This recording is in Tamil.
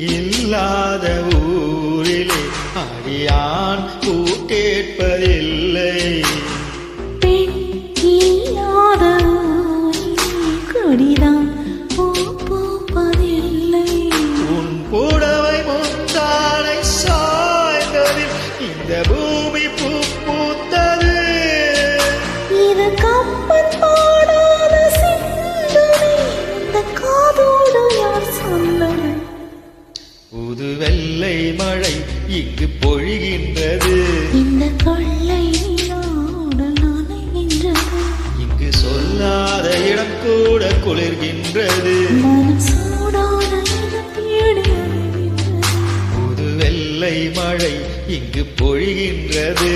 இல்லாத ஊரிலே அடியான் பூ கேட்பதில்லை. பெண் இல்லாத கொடிதான் பூ பூப்பதில்லை. உன் புடவை முந்தானை சாய்ந்ததில் இந்த பூமி பூ பூத்தது. இது கம்பன் பாடாத சிந்தனை, இந்த காதோடு யார் சொன்னது? புது வெள்ளை மழை இங்கு பொழிகின்றது. இந்த கொள்ளை நீரோடு நனைகின்றது. இங்கு சொல்லாத இடம் கூட குளிர்கின்றது. மனம் சூடான இடம் தேடி அலைகின்றது. புது வெள்ளை மழை இங்கு பொழிகின்றது.